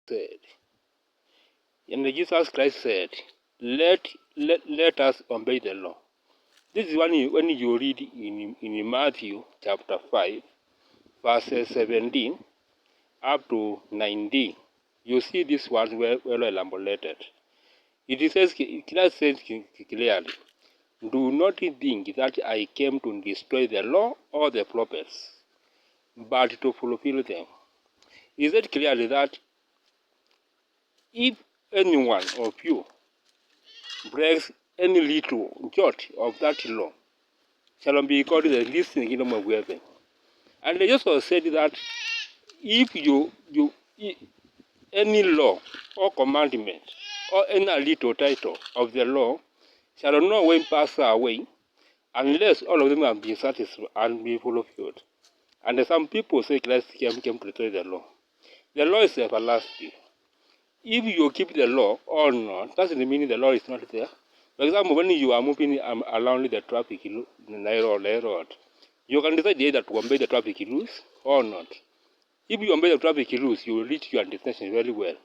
said, and Jesus Christ said, let us obey the law. This is when you read in Matthew chapter 5, verses 17 up to 19. You see this one well elaborated. It says clearly, do not think that I came to destroy the law or the prophets, but to fulfill them. He said clearly that if any one of you breaks any little jot of that law, shall be called the least in the kingdom of heaven. And they also said that if you any law or commandment or any little title of the law shall not when pass away unless all of them have been satisfied and be fulfilled. And some people say Christ came to destroy the law. The law is everlasting. If you keep the law or not, doesn't mean the law is not there. For example, when you are moving along the traffic road, you can decide either to obey the traffic rules or not. If you obey the traffic rules, you will reach your destination very well.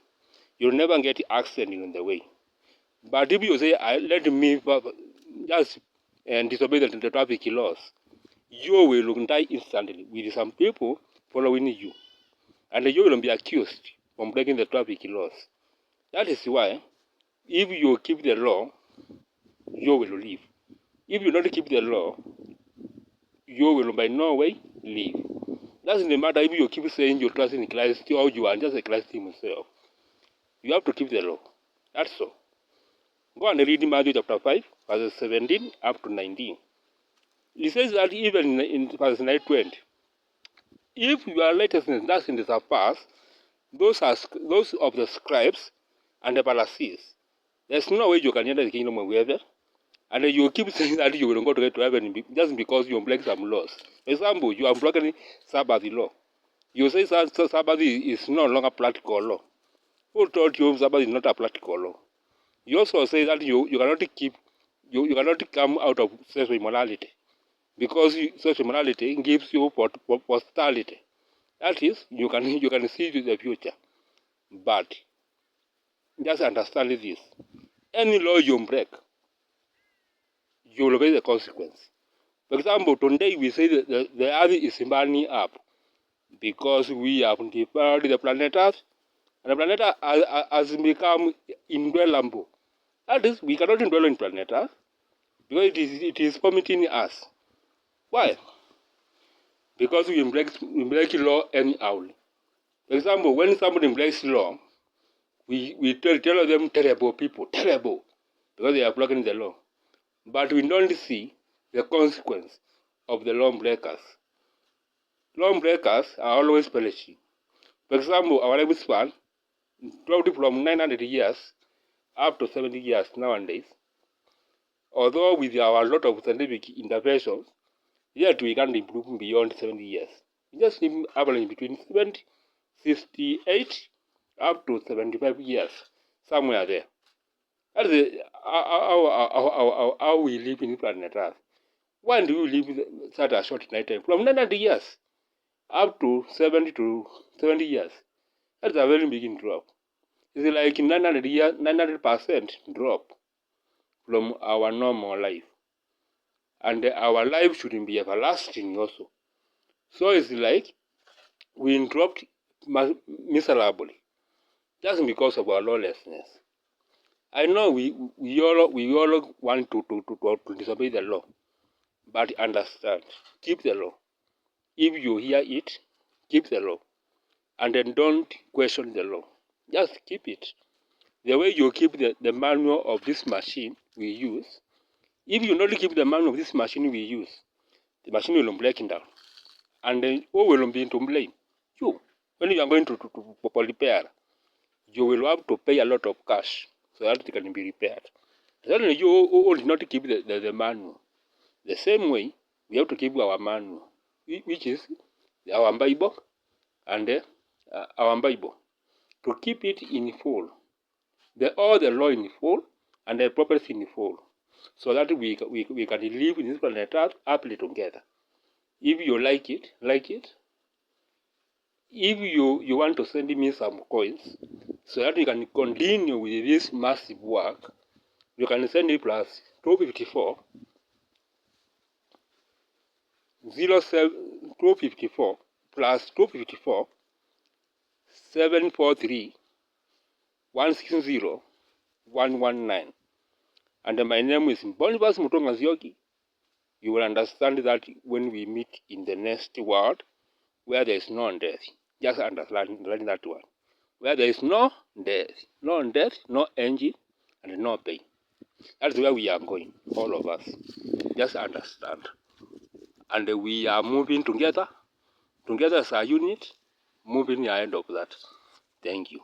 You will never get accident in the way. But if you say, let me just disobey the traffic laws, you will die instantly with some people following you. And you will be accused from breaking the traffic laws. That is why, if you keep the law, you will live. If you don't keep the law, you will by no way live. Doesn't matter if you keep saying you trust in Christ or you are just a Christ himself. You have to keep the law. That's all. Go and read Matthew chapter 5, verses 17 up to 19. It says that even in verse 20, if your righteousness doesn't surpass those of the scribes and the Pharisees, there's no way you can enter the kingdom of heaven. And you keep saying that you will go to heaven just because you break some laws. For example, you have broken Sabbath law. You say Sabbath is no longer practical law. Who told you Sabbath is not a practical law? You also say that you cannot come out of sexual immorality because sexual immorality gives you posterity. That is, you can see the future. But just understand this: any law you break, you will face the consequence. For example, today we say that the earth is burning up because we have devoured the planet Earth, and the planet Earth has become indwellable. That is, we cannot indwell in planet Earth because it is permitting us. Why? Because we break law anyhow. For example, when somebody breaks law, we tell them terrible people, terrible, because they are breaking the law. But we don't see the consequence of the lawbreakers. Lawbreakers are always perishing. For example, our lifespan dropped from 900 years up to 70 years nowadays. Although with our lot of scientific interventions, yet we can't improve beyond 70 years. We just live average between 68 up to 75 years, somewhere there. That is how we live in planet Earth. When do you live such a short night time? From 900 years up to 70 years. That's a very big drop. It's like 900% drop from our normal life. And our life shouldn't be everlasting also. So it's like we dropped miserably just because of our lawlessness. I know we all want to disobey the law, but understand, keep the law. If you hear it, keep the law. And then don't question the law. Just keep it. The way you keep the manual of this machine we use, if you not keep the manual of this machine we use, the machine will break down. And then who will be to blame? You. When you are going to repair, you will have to pay a lot of cash so that it can be repaired. Suddenly you will not keep the manual. The same way, we have to keep our manual, which is our Bible and our Bible, to keep it in full. All the law in full and the prophets in full, so that we can live in this planet Earth happily together. If you like it, if you want to send me some coins so that we can continue with this massive work, you can send me plus 254 254 plus 254 743 160 119. And my name is Boniface Mutonga Zioki. You will understand that when we meet in the next world where there is no death. Just understand that one. Where there is no death, no engine, and no pain. That's where we are going, all of us. Just understand. And we are moving together as a unit, moving ahead of that. Thank you.